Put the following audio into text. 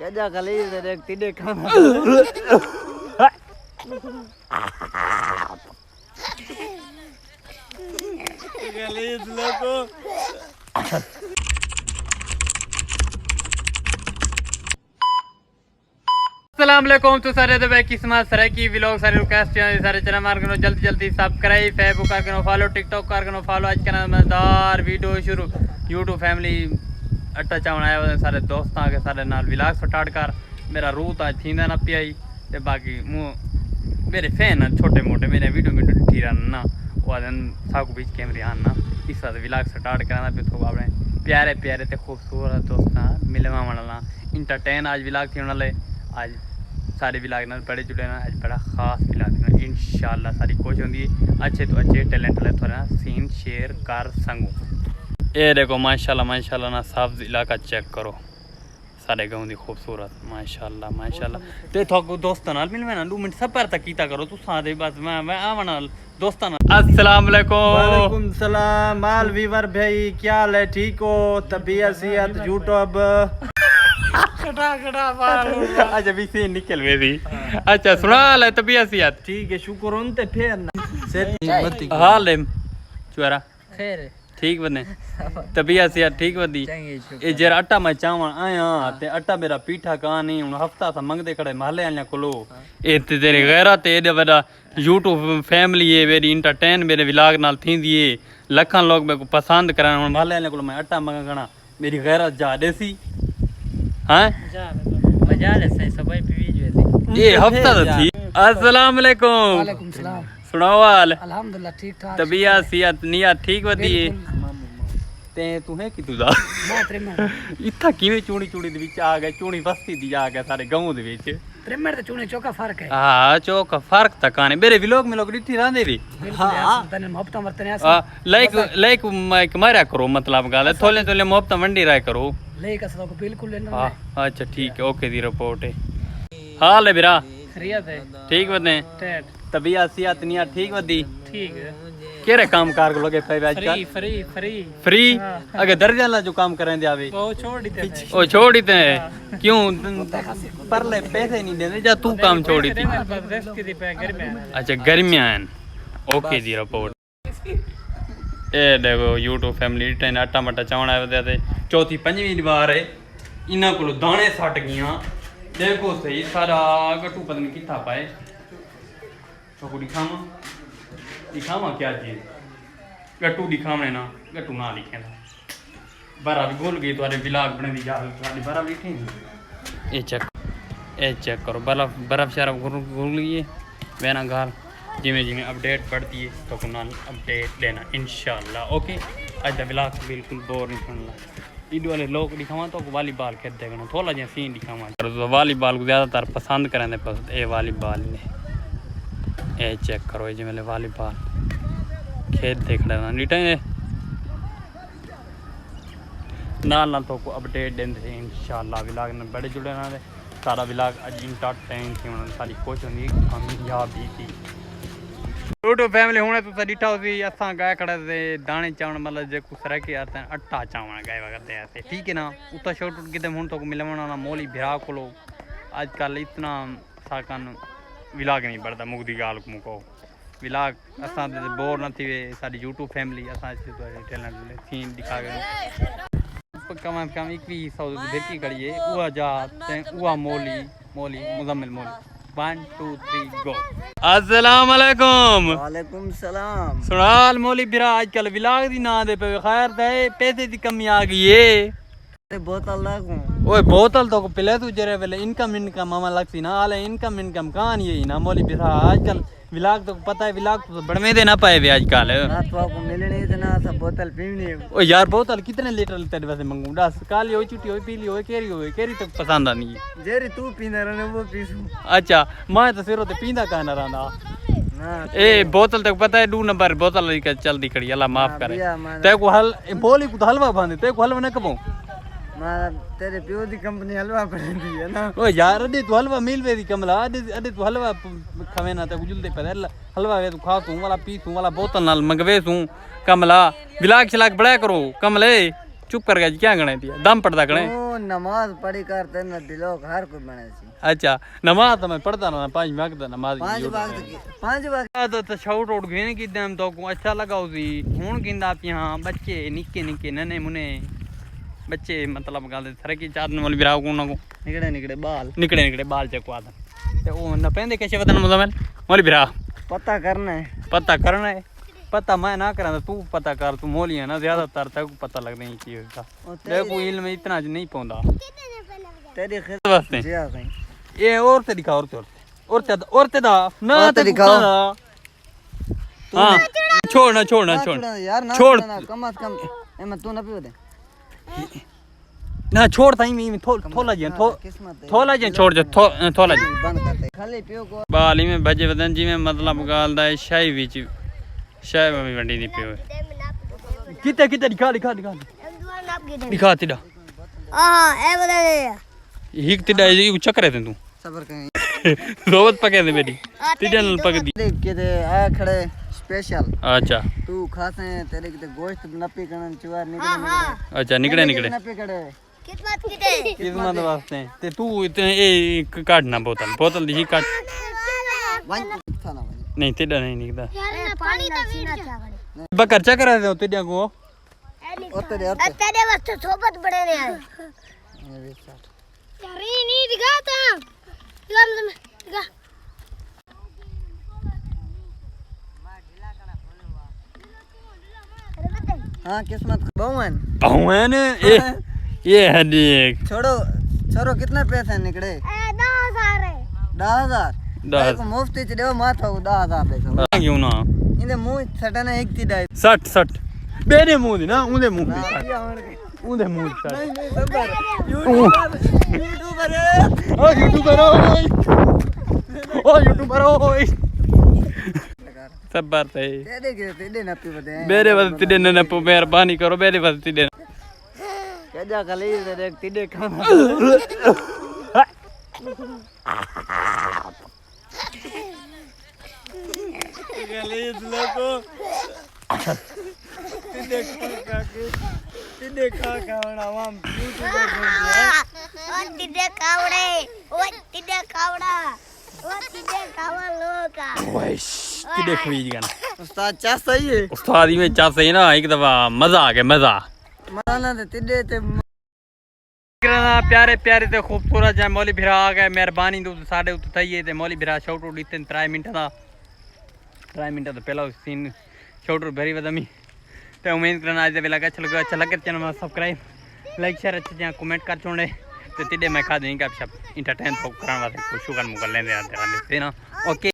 केजा गलीज देख तिडे खाना गलीज लोगो अस्सलाम वालेकुम तो सारे तो भाई किस्मत सरे की व्लॉग सारे रिक्वेस्ट सारे चैनल मार करो जल्दी जल्दी सब्सक्राइब फेसबुक कर करो फॉलो टिकटॉक कर करो फॉलो आज का मजेदार वीडियो शुरू यूट्यूब फैमिली अट्टा चावण आया हुआ सारे दोस्तां के सारे नाल व्लॉग स्टार्ट कर मेरा रूह तो थींदा ना पिया ही ते बाकी मेरे फैन छोटे मोटे मेरे वीडियो में डिठी रहन ना वो दिन साकू बीच कैमरे आन ना इस वाले व्लॉग स्टार्ट कराना पे तो अपने प्यारे प्यारे ते खूबसूरत दोस्तां मिलवा वाला इंटरटेन आज व्लॉग थी वाले आज सारे व्लॉग नाल बड़े जुड़े ना आज बड़ा खास व्लॉग ना इंशाल्लाह सारी कोशिश होंगी अच्छे तो अच्छे टैलेंट वाले थोड़ा सीन शेयर कर संगू ये देखो माशाल्लाह ना साफ इलाका चेक करो सारे गाँव की खूबसूरत माशाल्लाह माशाल्लाह ते थोक दोस्तों नाल मिलवे ना 2 मिनट सफर तक कीता करो तू सादे बस मैं आवा नाल दोस्तों नाल अस्सलाम वालेकुम सलाम माल वीवर भाई क्या हाल है ठीक हो तबीयत सेहत यूट्यूब अच्छा भी सीन निकल गई अच्छा सुना ले तबीयत सेहत ठीक है शुक्र उनते फिर ना सेठ हाल है चुरा खैर ठीक बने तबीयत सेहत ठीक बदी ये जरा आटा मैं चावण आया ते आटा मेरा पीठा का नहीं हुन हफ्ता सा मंगदे खड़े महले आलिया कोलो ए ते तेरे गैरत एडे बड़ा यूट्यूब फैमिली है वेरी एंटरटेन मेरे व्लॉग नाल थींदी है लखन लोग मेरे को पसंद करन हुन महले आलिया कोलो मैं आटा मंगना मेरी गैरत जा देसी हां मजा ले सही सब पीवी जो ये हफ्ता तो थी अस्सलाम वालेकुम वालेकुम सलाम सुनाओ हाल अल्हम्दुलिल्लाह ठीक ठाक तबीयत सेहत नियत ठीक बदी ते तू है कि तुदा इत्था किवें चूड़ी चूड़ी दे विच आ गए चूड़ी बस्ती दी आ गए सारे गांव दे विच प्रेमर ते चूने चौका फर्क है हां चौका फर्क तक आने मेरे व्लॉग में लोग डिठी रहंदे वी हां तने मोहब्बत वरतने लाइक लाइक माइक मारा करो मतलब गाल थोले थोले मोहब्बत मंडी राय करो लेक असलो को बिल्कुल लेना हां अच्छा ठीक है ओके दी रिपोर्ट है हाल है बिरा खैरियत है ठीक बने टेट तबीयत सेहत नियत ठीक बदी ठीक है केरे काम कार को लगे पे आजकल फ्री अगर दर्जा ला जो काम करें दे आवे वो छोड़ दी थे ओ छोड़ ही ते क्यों परले पैसे नहीं देने जा तू काम छोड़ी थी अच्छा गर्मियां ओके दी रिपोर्ट ए देखो यूट्यूब फैमिली टेन आटा मटा चावण आवे ते चौथी पंजवीं बार है इना को दाने सट गया देखो सही सारा गटू पता नहीं किथा पाए तो दिखावा क्या चीज गट्टू दिखावने ना गट्टू ना लिखे ना बारा भी गोल गई तुम्हारे व्लॉग बने दी जा तुम्हारी बारा भी लिखे ये चेक करो बर्फ शरफ घुल गई है वैना गाल जिमें जिमें अपडेट पड़ती है तो कुनाल अपडेट लेना इंशाल्लाह ओके आज दा व्लॉग बिल्कुल बोर नहीं सुनना वीडियो वाले लोग दिखावा तो वॉलीबॉल खेलते हैं थोड़ा जिहा सीन दिखावा तो वॉलीबॉल को ज़्यादातर पसंद करें बस ये वॉलीबॉल ने ये चेक करो ये मेरे वॉलीबॉल खेत देख रहे नीटे नाल तो को अपडेट देंगे इंशाल्लाह व्लॉग में बड़े जुड़े ना सारा व्लॉग अज इंटरटेन थी सारी कोशिश होंगी कामयाबी थी यूट्यूब फैमिली हुणे तो डिठा होसी असां गाय खड़े ते दाने चावण मतलब जे कुछ रह के आते अट्टा चावण गाय वगैरह आते ठीक है ना उतना शॉर्ट उठ के हुण तो मिलवण ना मोली भिरा कोलो आजकल इतना साकन व्लॉग नहीं बढ़ता मुकदी गाल मुको व्लॉग असां बोर न थी वे सारी यूट्यूब फैमिली असां टैलेंट सीन दिखा गए कम से कम 2100 देखी करिए उहा जा उहा मोली मुजम्मिल मोली 1 2 3 गो अस्सलाम वालेकुम वालेकुम सलाम सुनाल मोली बिरा आजकल व्लॉग दी ना दे पे खैर दे पैसे दी कमी आ गई है बोतल लागू ओए बोतल तो पहले तू जरे वेले इनकम मामा लगती ना आले इनकम कहां ये ना मोली बिरा आजकल व्लॉग तो पता है व्लॉग तो बढ़मे दे ना पाए वे आजकल रात को मिलने इतना सब बोतल पीनी ओ यार बोतल कितने लीटर तेरे वैसे मंगू 10 काली हो चुटी हो पीली हो केरी तो पसंद आनी है जेरी तू पीना रहने वो पीसू अच्छा मैं तो सिरों ते पींदा का ना रहंदा ए बोतल तक पता है 2 नंबर बोतल चलती खड़ी अल्लाह माफ करे ते को हल बोली को हलवा बांधे ते को हलवा न कबो मारा तेरे पियो दी कंपनी हलवा पड़ेंदी है ना ओ यार अडे तू हलवा मिलवे दी कमला अडे तू हलवा खवे ना ते गुजलदे पे हलवा वे तू खा तू वाला पी तू वाला बोतल नाल मंगवे तू कमला व्लॉग चलाक बड़ा करो कमले चुप कर गया क्या गणे दिया दम पड़ता गणे ओ नमाज पढ़ी करते न दिलो हर कोई बने सी अच्छा नमाज तो मैं पढ़ता ना 5 वक्त नमाज 5 वक्त तो शाउट आउट घेने की दम तो को अच्छा लगा उसी हुन किंदा पिया बच्चे निक्के निक्के नने मुने बच्चे मतलब गल सर की चादन वाली बिराव को निकड़े बाल चकवा ते ओ न पेंदे कैसे वतन मुदमन मोली बिरा पता करना है पता मैं ना करा तू पता कर तू मोलिया ना ज्यादातर तक पता लगने की चीज का देखो इल्म इतना नहीं पौंदा तेरी वास्ते जी आ गई ये और ते दिखा और ते दा ना और ते दिखाओ। हां छोड़ना यार ना छोड़। ना कम से कम एम तू ना पियो दे ना छोड़ ताई में थोला जी किस्मत थोला जी छोड़ जा थोला जी बंद कर दे खाली पियो को बाली में भजे वदन जी में मतलब गाल दा शाही विच शाही में भी वंडी दी पियो किते दिखा तिदा ए बता दे हिक तिदा ये चक्कर है तू सबर कहीं रोवत पके दे बेटी तिदा न पक दी देख के दे आ खड़े स्पेशल अच्छा तू खासे तेरे के गोश्त नपी कणन चुवार निकले अच्छा निकड़े नपी कड़े किस्मत किते किस्मत वास्ते ते तू इतने ए काटना बोतल दी काट वन था ना नहीं तिदा नहीं निकदा यार पानी तो वीर जा बकर चक्कर है तिदा को और तेरे तेरे वास्ते सोबत बड़े ने आए यार ये नहीं दिखाता दिखा हां किस्मत बहुन ये है देख छोड़ो कितने पैसे निकले 10,000 है 10,000 10,000 को मुफ्त च देओ माथा 10,000 देखो क्यों ना इने मुंह सटना एक ती डाई 60 मेरे मुंह दी ना उंदे मुंह दी उंदे मुंह दी नहीं सबर यूट्यूबर ओ यूट्यूबर ओए सब बात है तेरे ना पी बदे मेरे बस तिडे न मेहरबानी करो मेरे बस तिडे केजा कली देख तिडे खाना गलीज लोगो तिडे खा बनावा यूट्यूबर बन गया ओ तिदे कावड़े ओ तिदे कावड़ा ओ तिदे कावा लोका वैश तिडे खुई गाना उस्ताद चा सही है उस्तादी में चा सही ना एक दफा मजा आ गया मजा मराना ते तिडे ते प्यारे प्यारे ते खूबसूरत है मौली भिरा आ गए मेहरबानी तो साढ़े उत्ते थई ते मौली भिरा शाउट आउट इतने 3 मिनट दा 3 मिनट तो पहला सीन शाउट आउट भेरी वदमी ते उम्मीद करना आज दे वेला अच्छा लगे चैनल में सब्सक्राइब लाइक शेयर अच्छे जहाँ कमेंट कर छोड़े तो तिडे मैं खा देंगे आप सब इंटरटेन तो कराने वास्ते कुछ शुगर मुकर लेंदे आते रहंदे ना ओके।